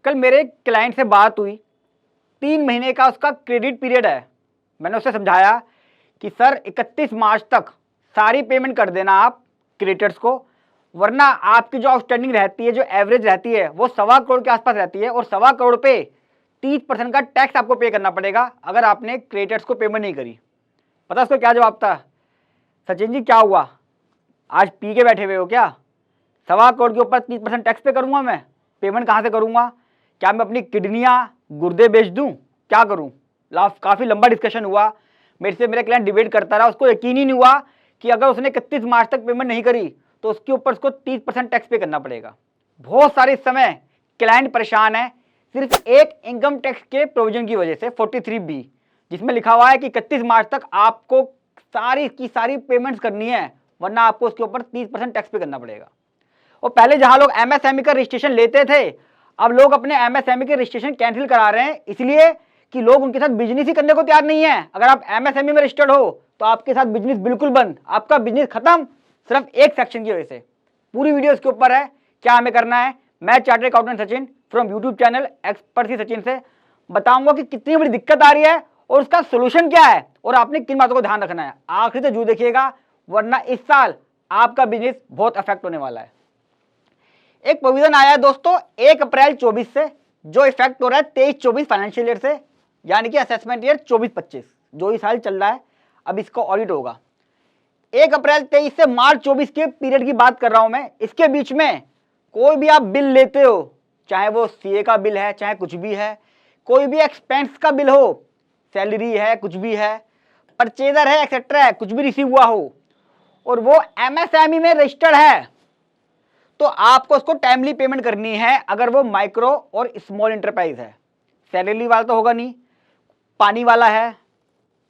कल मेरे क्लाइंट से बात हुई, 3 महीने का उसका क्रेडिट पीरियड है। मैंने उसे समझाया कि सर 31 मार्च तक सारी पेमेंट कर देना आप क्रेडिटर्स को, वरना आपकी जो आउटस्टैंडिंग रहती है, जो एवरेज रहती है, वो 1.25 करोड़ के आसपास रहती है और 1.25 करोड़ पे 30% का टैक्स आपको पे करना पड़ेगा अगर आपने क्रेडिटर्स को पेमेंट नहीं करी। पता उसको क्या जवाब था? सचिन जी क्या हुआ, आज पी के बैठे हुए हो क्या? 1.25 करोड़ के ऊपर 30% टैक्स पे करूंगा मैं, पेमेंट कहाँ से करूंगा? क्या मैं अपनी किडनियाँ गुर्दे बेच दूं? क्या करूं? काफ़ी लंबा डिस्कशन हुआ, मेरे से मेरा क्लाइंट डिबेट करता रहा। उसको यकीन ही नहीं हुआ कि अगर उसने 31 मार्च तक पेमेंट नहीं करी तो उसके ऊपर उसको 30% टैक्स पे करना पड़ेगा। बहुत सारे इस समय क्लाइंट परेशान है सिर्फ एक इनकम टैक्स के प्रोविजन की वजह से 43B, जिसमें लिखा हुआ है कि 31 मार्च तक आपको सारी की सारी पेमेंट्स करनी है, वरना आपको उसके ऊपर 30% टैक्स पे करना पड़ेगा। और पहले जहां लोग एमएसएमई का रजिस्ट्रेशन लेते थे, अब लोग अपने एमएसएमई के रजिस्ट्रेशन कैंसिल करा रहे हैं, इसलिए कि लोग उनके साथ बिजनेस ही करने को तैयार नहीं है। अगर आप एमएसएमई में रजिस्टर्ड हो तो आपके साथ बिजनेस बिल्कुल बंद, आपका बिजनेस खत्म, सिर्फ एक सेक्शन की वजह से। पूरी वीडियो इसके ऊपर है, क्या हमें करना है। मैं chartered accountant Sachin from YouTube channel expert Sachin से बताऊंगा कि कितनी बड़ी दिक्कत आ रही है और उसका सोल्यूशन क्या है और आपने किन बातों को ध्यान रखना है। आखिर तक जरूर देखिएगा, वरना इस साल आपका बिजनेस बहुत अफेक्ट होने वाला है। एक प्रोविजन आया है दोस्तों 1 अप्रैल 24 से, जो इफेक्ट हो रहा है 23-24 फाइनेंशियल ईयर से, यानी कि असेसमेंट ईयर 24-25 जो इस साल चल रहा है, अब इसको ऑडिट होगा। 1 अप्रैल 23 से मार्च 24 के पीरियड की बात कर रहा हूं मैं। इसके बीच में कोई भी आप बिल लेते हो, चाहे वो सीए का बिल है, चाहे कुछ भी है, कोई भी एक्सपेंस का बिल हो, सैलरी है, कुछ भी है, परचेजर है, एक्सेट्रा है, कुछ भी रिसीव हुआ हो और वो एमएसएमई में रजिस्टर्ड है, तो आपको उसको टाइमली पेमेंट करनी है अगर वो माइक्रो और स्मॉल इंटरप्राइज है। सैलरी वाला तो होगा नहीं, पानी वाला है,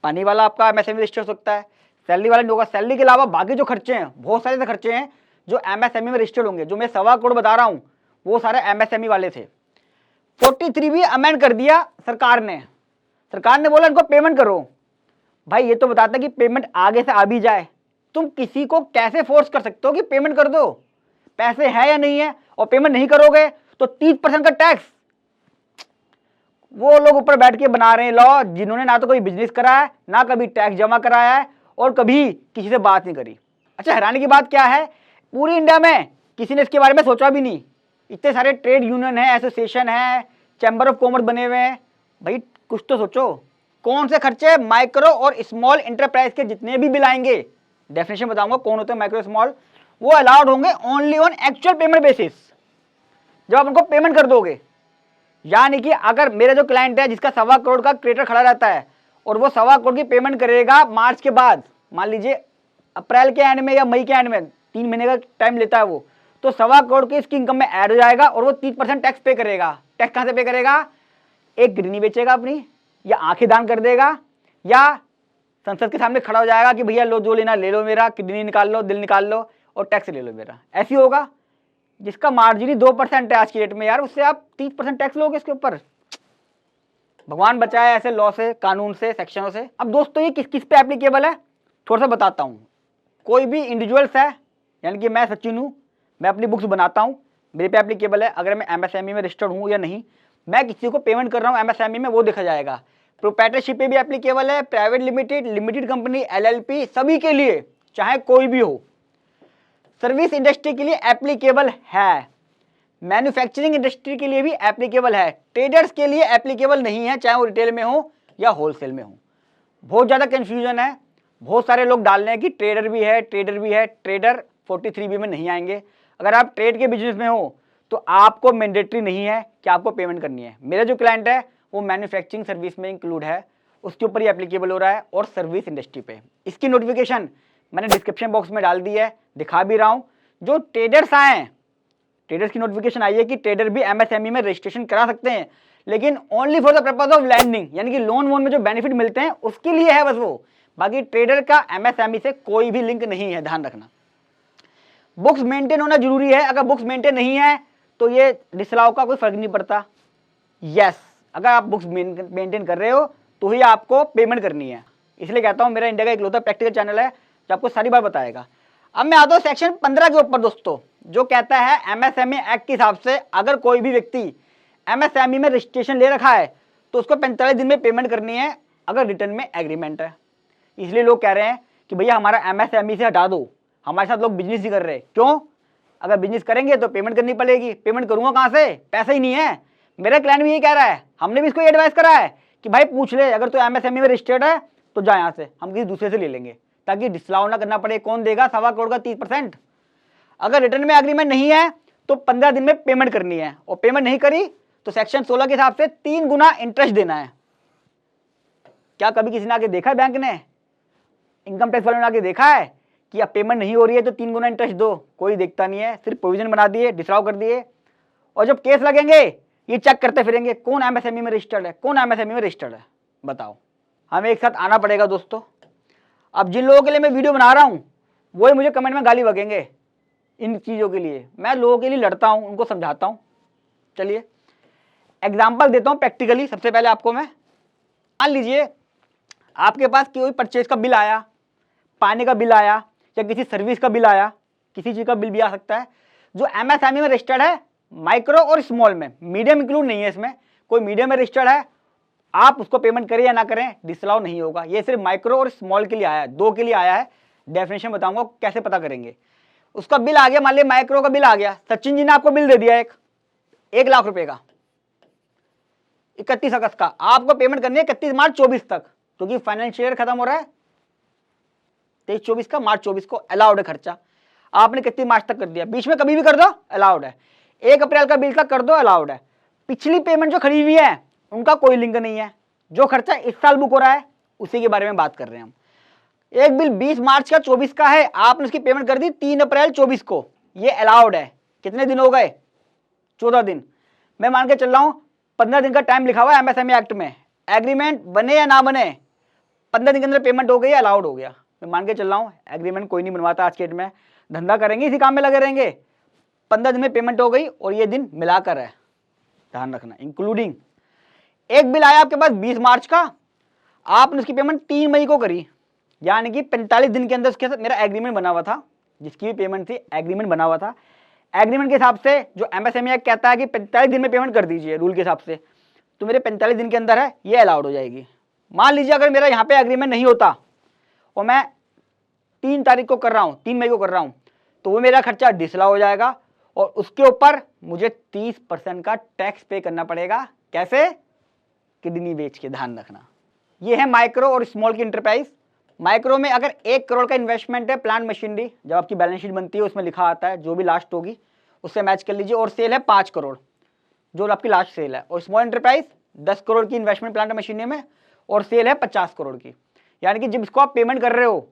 पानी वाला आपका एमएसएमई रजिस्टर हो सकता है, सैलरी वाला नहीं होगा। सैलरी के अलावा बाकी जो खर्चे हैं, बहुत सारे खर्चे हैं जो एमएसएमई में रजिस्टर्ड होंगे। जो मैं 1.25 करोड़ बता रहा हूं वो सारे एमएसएमई वाले थे। 43B अमेंड कर दिया सरकार ने। सरकार ने बोला इनको पेमेंट करो। भाई ये तो बताता कि पेमेंट आगे से आ भी जाए, तुम किसी को कैसे फोर्स कर सकते हो कि पेमेंट कर दो? पैसे है या नहीं है, और पेमेंट नहीं करोगे तो 30% का टैक्स। वो लोग ऊपर बैठ के बना रहे हैं लॉ जिन्होंने ना तो कोई बिजनेस करा है, ना कभी टैक्स जमा कराया है और कभी किसी से बात नहीं करी। अच्छा, हैरानी की बात क्या है, पूरी इंडिया में किसी ने इसके बारे में सोचा भी नहीं। इतने सारे ट्रेड यूनियन है, एसोसिएशन है, चैम्बर ऑफ कॉमर्स बने हुए हैं। भाई कुछ तो सोचो, कौन से खर्चे माइक्रो और स्मॉल इंटरप्राइज के जितने भी बिल आएंगे, डेफिनेशन बताऊंगा कौन होते हैं माइक्रो स्मॉल, वो अलाउड होंगे only on actual payment basis, जब आप उनको पेमेंट कर दोगे। यानी कि अगर मेरा जो क्लाइंट है जिसका 1.25 करोड़ का क्रेडिटर खड़ा रहता है और वो 1.25 करोड़ की पेमेंट करेगा मार्च के बाद, मान लीजिए अप्रैल के एंड में या मई के एंड में, 3 महीने का टाइम लेता है वो, तो 1.25 करोड़ की इसकी इनकम में ऐड हो जाएगा और वो 30% टैक्स पे करेगा। टैक्स कहां से पे करेगा? एक किडनी बेचेगा अपनी, या आंखें दान कर देगा, या संसद के सामने खड़ा हो जाएगा कि भैया लो जो लेना ले लो, मेरा किडनी निकाल लो, दिल निकाल लो और टैक्स ले लो मेरा। ऐसी होगा जिसका मार्जिन ही 2% है आज की डेट में, यार उससे आप 30% टैक्स लोगे इसके ऊपर। भगवान बचाए ऐसे लॉ से, कानून से, सेक्शनों से। अब दोस्तों ये किस किस पे एप्लीकेबल है थोड़ा सा बताता हूँ। कोई भी इंडिविजुअल्स है, यानी कि मैं सचिन हूँ, मैं अपनी बुक्स बनाता हूँ, मेरे पे एप्लीकेबल है। अगर मैं एमएसएमई में रजिस्टर्ड हूँ या नहीं, मैं किसी को पेमेंट कर रहा हूँ एमएसएमई में, वो देखा जाएगा। प्रोप्राइटरशिप पे भी एप्लीकेबल है, private limited, limited company, LLP, सभी के लिए, चाहे कोई भी हो। सर्विस इंडस्ट्री के लिए एप्लीकेबल है, मैन्युफैक्चरिंग इंडस्ट्री के लिए भी एप्लीकेबल है, ट्रेडर्स के लिए एप्लीकेबल नहीं है, चाहे वो रिटेल में हो या होलसेल में हो। बहुत ज़्यादा कंफ्यूजन है, बहुत सारे लोग डाल रहे हैं कि ट्रेडर भी है, ट्रेडर भी है। ट्रेडर 43B में नहीं आएंगे। अगर आप ट्रेड के बिजनेस में हो तो आपको मैंडेटरी नहीं है कि आपको पेमेंट करनी है। मेरा जो क्लाइंट है वो मैन्युफैक्चरिंग सर्विस में इंक्लूड है, उसके ऊपर ही एप्लीकेबल हो रहा है, और सर्विस इंडस्ट्री पे। इसकी नोटिफिकेशन मैंने डिस्क्रिप्शन बॉक्स में डाल दी है, दिखा भी रहा हूँ। जो ट्रेडर्स आए हैं, ट्रेडर्स की नोटिफिकेशन आई है कि ट्रेडर भी एमएसएमई में रजिस्ट्रेशन करा सकते हैं, लेकिन only for the purpose of landing, यानी कि लोन वोन में जो बेनिफिट मिलते हैं उसके लिए है बस वो। बाकी ट्रेडर का एमएसएमई से कोई भी लिंक नहीं है, ध्यान रखना। बुक्स मेंटेन होना जरूरी है, अगर बुक्स मेंटेन नहीं है तो ये डिसलाव का कोई फर्क नहीं पड़ता। यस, अगर आप बुक्स मेंटेन कर रहे हो तो ही आपको पेमेंट करनी है। इसलिए कहता हूं मेरा इंडिया का इकलौता प्रैक्टिकल चैनल है जो आपको सारी बात बताएगा। अब मैं आता हूं सेक्शन 15 के ऊपर दोस्तों, जो कहता है एमएसएमई एक्ट के हिसाब से अगर कोई भी व्यक्ति एमएसएमई में रजिस्ट्रेशन ले रखा है तो उसको 45 दिन में पेमेंट करनी है अगर रिटर्न में एग्रीमेंट है। इसलिए लोग कह रहे हैं कि भैया हमारा एमएसएमई से हटा दो, हमारे साथ लोग बिजनेस ही कर रहे हैं। क्यों? अगर बिजनेस करेंगे तो पेमेंट करनी पड़ेगी, पेमेंट करूंगा कहाँ से, पैसा ही नहीं है। मेरा क्लाइंट भी यही कह रहा है, हमने भी इसको एडवाइस करा है कि भाई पूछ ले, अगर तो एमएसएमई में रजिस्टर्ड है तो जा यहाँ से, हम किसी दूसरे से ले लेंगे ताकि डिसलाउ ना करना पड़े। कौन देगा 1.25 करोड़ का 30%? अगर रिटर्न में एग्रीमेंट नहीं है तो 15 दिन में पेमेंट करनी है, और पेमेंट नहीं करी तो सेक्शन 16 के हिसाब से 3 गुना इंटरेस्ट देना है। क्या कभी किसी ने आके देखा है, बैंक ने, इनकम टैक्स वालों ने आके देखा है कि अब पेमेंट नहीं हो रही है तो 3 गुना इंटरेस्ट दो? कोई देखता नहीं है, सिर्फ प्रोविजन बना दिए, डिसलाउ कर दिए। और जब केस लगेंगे ये चेक करते फिरेंगे कौन एमएसएमई में रजिस्टर्ड है, कौन एमएसएमई में रजिस्टर्ड है। बताओ, हमें एक साथ आना पड़ेगा दोस्तों। अब जिन लोगों के लिए मैं वीडियो बना रहा हूँ वही मुझे कमेंट में गाली बकेंगे इन चीज़ों के लिए। मैं लोगों के लिए लड़ता हूँ, उनको समझाता हूँ। चलिए एग्जाम्पल देता हूँ प्रैक्टिकली। सबसे पहले आपको मैं, मान लीजिए आपके पास कोई परचेज का बिल आया, पानी का बिल आया, या किसी सर्विस का बिल आया, किसी चीज़ का बिल भी आ सकता है जो एमएसएमई में रजिस्टर्ड है, माइक्रो और स्मॉल में, मीडियम इंक्लूड नहीं है इसमें। कोई मीडियम में रजिस्टर्ड है, आप उसको पेमेंट करें या ना करें डिसअलाउ नहीं होगा। ये सिर्फ माइक्रो और स्मॉल के लिए आया है, दो के लिए आया है। डेफिनेशन बताऊंगा कैसे पता करेंगे। उसका बिल आ गया, मान लिया माइक्रो का बिल आ गया, सचिन जी ने आपको बिल दे दिया 1 लाख रुपए का 31 अगस्त का, आपको पेमेंट करनी है 31 मार्च 24 तक, क्योंकि फाइनेंशियल ईयर खत्म हो रहा है 23-24 का, मार्च 24 को अलाउड है खर्चा। आपने 31 मार्च तक कर दिया, बीच में कभी भी कर दो अलाउड है, 1 अप्रैल का बिल तक कर दो अलाउड है। पिछली पेमेंट जो खड़ी हुई है उनका कोई लिंक नहीं है, जो खर्चा इस साल बुक हो रहा है उसी के बारे में बात कर रहे हैं हम। एक बिल 20 मार्च का 24 का है, आपने उसकी पेमेंट कर दी 3 अप्रैल 24 को, ये अलाउड है। कितने दिन हो गए? 14 दिन। मैं मान के चल रहा हूं 15 दिन का टाइम लिखा हुआ है एमएसएमई एक्ट में, एग्रीमेंट बने या ना बने 15 दिन के अंदर पेमेंट हो गई, अलाउड हो गया। मैं मान के चल रहा हूं एग्रीमेंट कोई नहीं बनवाता आज के डेट में, धंधा करेंगे इसी काम में लगे रहेंगे। 15 दिन में पेमेंट हो गई और ये दिन मिलाकर है, ध्यान रखना। इंक्लूडिंग एक बिल आया आपके पास 20 मार्च का, आपने उसकी पेमेंट 3 मई को करी, यानी कि 45 दिन के अंदर उसके साथ मेरा एग्रीमेंट बना हुआ था, जिसकी भी पेमेंट थी एग्रीमेंट बना हुआ था। एग्रीमेंट के हिसाब से जो एमएसएमई एक्ट कहता है कि 45 दिन में पेमेंट कर दीजिए रूल के हिसाब से, तो मेरे 45 दिन के अंदर है, ये अलाउड हो जाएगी। मान लीजिए अगर मेरा यहाँ पे एग्रीमेंट नहीं होता और मैं 3 तारीख को कर रहा हूँ, 3 मई को कर रहा हूँ, तो वो मेरा खर्चा डिसअलाउ हो जाएगा और उसके ऊपर मुझे 30% का टैक्स पे करना पड़ेगा। कैसे? किडनी बेच के, ध्यान रखना। ये है माइक्रो और स्मॉल की इंटरप्राइज। माइक्रो में अगर 1 करोड़ का इन्वेस्टमेंट है, प्लांट मशीनरी, जब आपकी बैलेंस शीट बनती है उसमें लिखा आता है, जो भी लास्ट होगी उससे मैच कर लीजिए, और सेल है 5 करोड़ जो आपकी लास्ट सेल है। और स्मॉल एंटरप्राइज 10 करोड़ की इन्वेस्टमेंट प्लांट मशीनरी में और सेल है 50 करोड़ की। यानी कि जब इसको आप पेमेंट कर रहे हो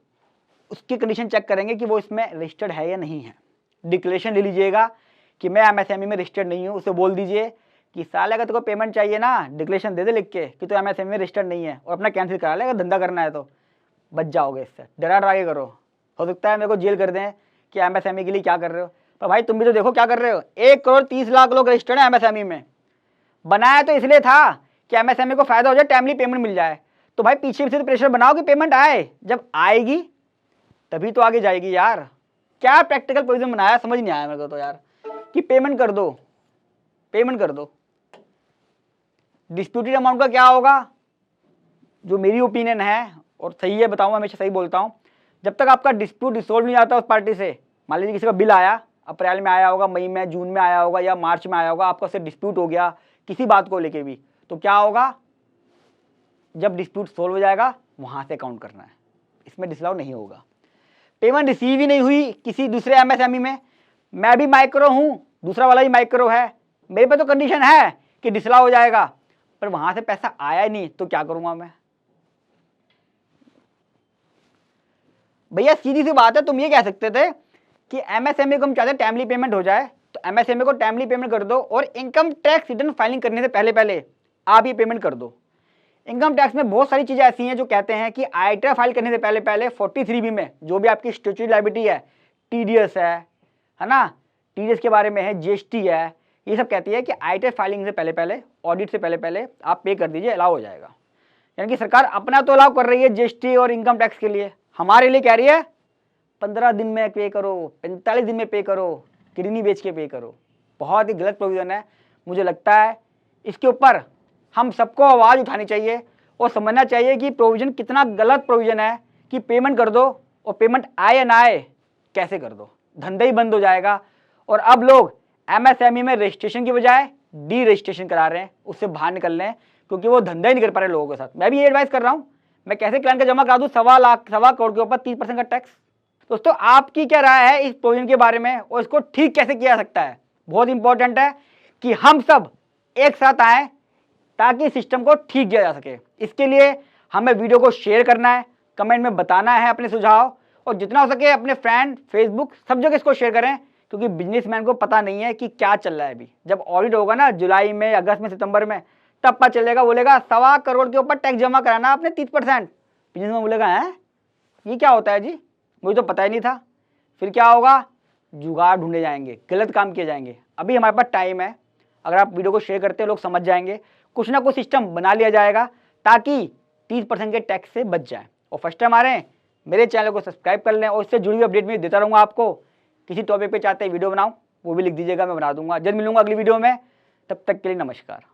उसकी कंडीशन चेक करेंगे कि वो इसमें रजिस्टर्ड है या नहीं है। डिक्लेरेशन ले लीजिएगा कि मैं एमएसएमई में रजिस्टर्ड नहीं हूँ, उसे बोल दीजिए कि साल अगर तेरे को पेमेंट चाहिए ना, डिक्लेरेशन दे दे लिख के कि तो एमएसएमई में रजिस्टर्ड नहीं है, और अपना कैंसिल करा ले अगर धंधा करना है तो, बच जाओगे इससे। डरा डरा के करो, हो सकता है मेरे को जेल कर दें कि एमएसएमई के लिए क्या कर रहे हो। तो भाई तुम भी तो देखो क्या कर रहे हो। 1 करोड़ 30 लाख लोग रजिस्टर्ड है एमएसएमई में, बनाया तो इसलिए था कि एमएसएमई को फायदा हो जाए, टाइमली पेमेंट मिल जाए। तो भाई पीछे से तो प्रेशर बनाओ कि पेमेंट आए, जब आएगी तभी तो आगे जाएगी यार। क्या प्रैक्टिकल प्रोविजन बनाया, समझ नहीं आया मेरे को तो यार, कि पेमेंट कर दो, पेमेंट कर दो। डिस्प्यूटेड अमाउंट का क्या होगा, जो मेरी ओपिनियन है और सही है, बताऊँ, हमेशा सही बोलता हूँ, जब तक आपका डिस्प्यूट रिसोल्व नहीं जाता उस पार्टी से। मान लीजिए किसी का बिल आया, अप्रैल में आया होगा, मई में, जून में आया होगा या मार्च में आया होगा, आपका उससे डिस्प्यूट हो गया किसी बात को लेके भी, तो क्या होगा, जब डिस्प्यूट सोल्व हो जाएगा वहां से काउंट करना है, इसमें डिसअलाउ नहीं होगा। पेमेंट रिसीव ही नहीं हुई किसी दूसरे एमएसएमई में, मैं भी माइक्रो हूं, दूसरा वाला भी माइक्रो है, मेरे पे तो कंडीशन है कि डिसअलाउ हो जाएगा, पर वहां से पैसा आया ही नहीं तो क्या करूंगा मैं। भैया सीधी सी बात है, तुम ये कह सकते थे कि एमएसएमई को हम चाहते टाइमली पेमेंट हो जाए, तो एमएसएमई को टाइमली पेमेंट कर दो और इनकम टैक्स रिटर्न फाइलिंग करने से पहले पहले आप ये पेमेंट कर दो। इनकम टैक्स में बहुत सारी चीजें ऐसी हैं जो कहते हैं कि आईटीआर फाइल करने से पहले पहले 43B में जो भी आपकी स्टैट्यूटरी लायबिलिटी है, टीडीएस है ना, टीडीएस के बारे में है, जीएसटी है, ये सब कहती है कि आईटीआर फाइलिंग से पहले पहले, ऑडिट से पहले पहले आप पे कर दीजिए, अलाउ हो जाएगा। यानी कि सरकार अपना तो अलाउ कर रही है जीएसटी और इनकम टैक्स के लिए, हमारे लिए कह रही है 15 दिन में पे करो, 45 दिन में पे करो, किडनी बेच के पे करो। बहुत ही गलत प्रोविजन है। मुझे लगता है इसके ऊपर हम सबको आवाज़ उठानी चाहिए और समझना चाहिए कि प्रोविज़न कितना गलत प्रोविज़न है कि पेमेंट कर दो और पेमेंट आए या ना आए कैसे कर दो, धंधा ही बंद हो जाएगा। और अब लोग एमएसएमई में रजिस्ट्रेशन की बजाय डी रजिस्ट्रेशन करा रहे हैं, उससे बाहर निकल रहे हैं क्योंकि वो धंधा ही नहीं कर पा रहे लोगों के साथ। मैं भी ये एडवाइस कर रहा हूँ, मैं कैसे क्लाइंट का जमा करा दूँ 1.25 करोड़ के ऊपर 30% का टैक्स। दोस्तों आपकी क्या राय है इस प्रोविजन के बारे में और इसको ठीक कैसे किया जा सकता है? बहुत इंपॉर्टेंट है कि हम सब एक साथ आए ताकि सिस्टम को ठीक किया जा सके। इसके लिए हमें वीडियो को शेयर करना है, कमेंट में बताना है अपने सुझाव, और जितना हो सके अपने फ्रेंड, फेसबुक, सब जगह इसको शेयर करें क्योंकि बिजनेसमैन को पता नहीं है कि क्या चल रहा है। अभी जब ऑडिट होगा ना जुलाई में, अगस्त में, सितंबर में, तब पता चलेगा। बोलेगा 1.25 करोड़ के ऊपर टैक्स जमा कराना आपने 30%। बिजनेसमैन बोलेगा हैं ये क्या होता है जी, मुझे तो पता ही नहीं था। फिर क्या होगा, जुगाड़ ढूंढे जाएंगे, गलत काम किए जाएंगे। अभी हमारे पास टाइम है, अगर आप वीडियो को शेयर करते हैं लोग समझ जाएंगे, कुछ ना कुछ सिस्टम बना लिया जाएगा ताकि 30% के टैक्स से बच जाए। और फर्स्ट टाइम आ रहे हैं मेरे चैनल को सब्सक्राइब कर लें और इससे जुड़ी हुई अपडेट मैं देता रहूँगा आपको। किसी टॉपिक पे चाहते हैं वीडियो बनाऊँ वो भी लिख दीजिएगा, मैं बना दूंगा। जल्द मिलूंगा अगली वीडियो में, तब तक के लिए नमस्कार।